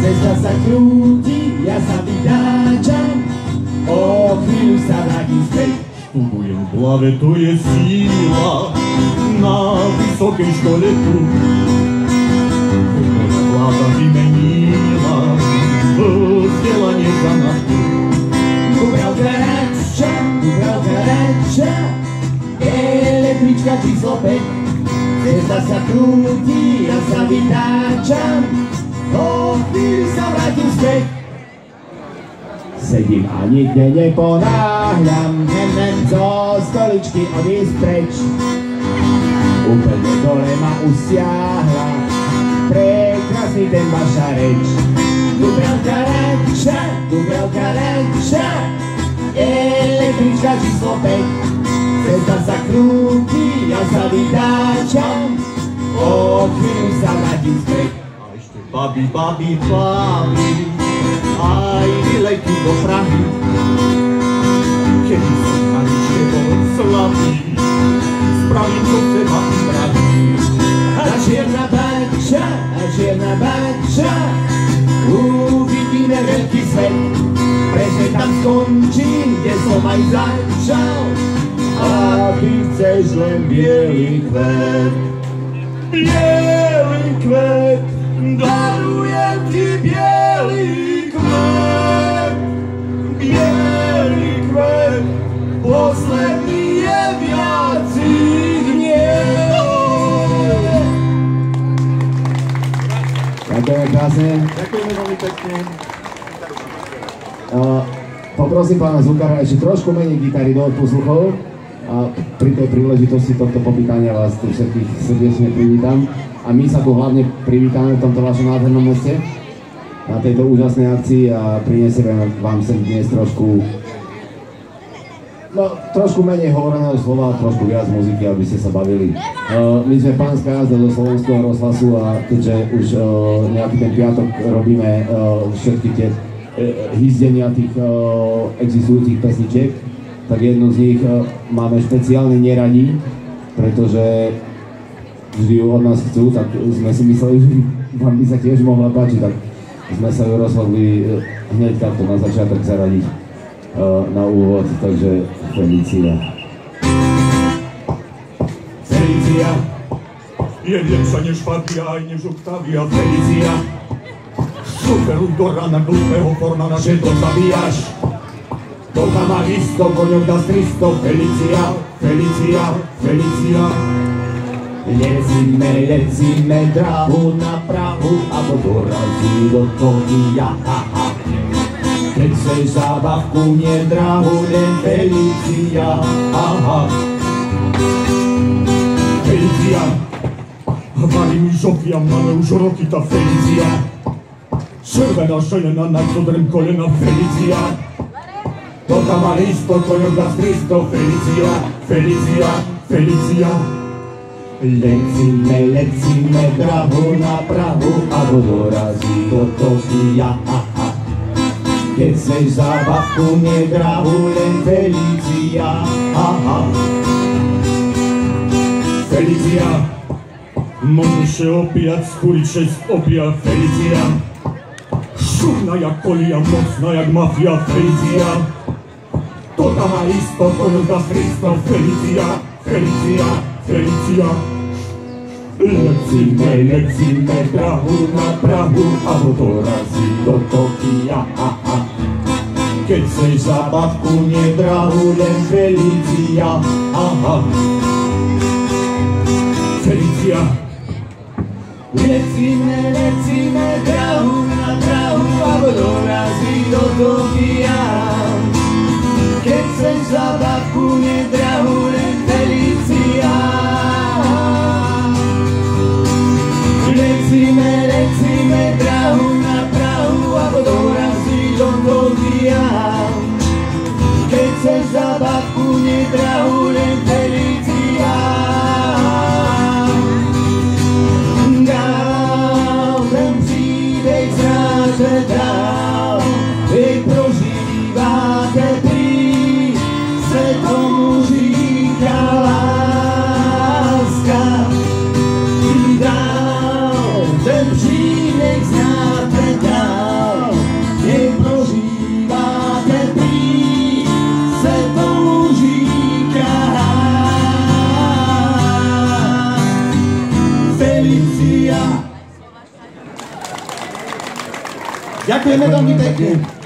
Cesta sa krúti, ja sa vydáčam, o chvíľu sa vrátim späť. Študujem v hlave, to je síla, na vysokej škole tu. Moja hlava vymenila vzdelanie za naftu. Dubravka radša, električka číslo 5. Cesta sa krúti, ja sa vytáčam, o chvíľu sa vrátim späť. Sedím a nikde neponáhľam, neviem zo stoličky odísť preč. Úplne dole ma usiahla, prekrásny ten vaša reč. Dubravka radša, električka číslo 5. Cesta sa krúti, ja sa vydáčam, o chvíľu sa vrátim späť. A ešte babi, aj vylejky do Prahy. Kedy som maličke bol slabý, spravím to seba drahý. A čierna bača, uvidíme veľký svet. Presne tam skončím, kde som aj začal. A ty chceš len bielý kvet. Bielý kvet, darujem ti bielý kvet. Bielý kvet, posledný je viac ich nie. Ďakujem krásne. Ďakujeme veľmi pekne. Poprosím pána zvukára ešte trošku menej gitary do posluchov. A pri tej príležitosti tohto popýtania vás tu všetkých srdečne privítam. A my sa tu hlavne privítame v tomto vašom nádhernom meste na tejto úžasnej akcii a prinesieme vám sem dnes trošku menej hovoreného slova, trošku viac muziky, aby ste sa bavili. My sme Pánska jazda do Slovenského rozhlasu a keďže už nejaký ten piatok robíme všetky tie hýzdenia tých existujúcich pesničiek, tak jednu z nich máme špeciálne neradi, pretože vždy ju od nás chcú, tak sme si mysleli, že vám by sa tiež mohla páčiť, tak sme sa ju rozhodli hneď takto na začiatok zaradiť na úvod, takže Felicia. Felicia. Je lepšia než Fatia, aj než Octavia. Felicia. Šoferuj do rana glúpeho formana, že to zabíjaš. To kamaristo, koňok dá stristo. Felicia. Lecíme drahu na Prahu a dorazí do Tokia. Keď chceš zábavku, nie drahu, len Felicia. Felicia. Varí mi žofia, máme už roky tá Felicia. Červená šelena, na codrem kolena Felicia. To kamaristo, koňok dá stristo. Felicia. Lecíme drahu na Prahu a dorazí do Tokia. Keď chceš zábavku, nie drahu, len Felicia. Felicia. Môžeš się opijać, skúriť 6 opia Felicia. Szumna jak kolia, mocna jak mafia Felicia. To kamaristo, koňok dá stristo. Felicia. Lecíme drahu na Prahu a dorazí do Tokia. Keď chceš zábavku, nie drahu, len Felicia. Felicia. Lecíme drahu na Prahu a dorazí do Tokia. Keď chceš zábavku, nie drahu, len Felicia. trahujem Felicia. Dál ten příběh znáte dál, vy prožíváte prý, se tomu říká láska. Dál ten příběh znáte dál, vy prožíváte prý, se tomu říká Felicia. Ďakujeme veľmi pekne.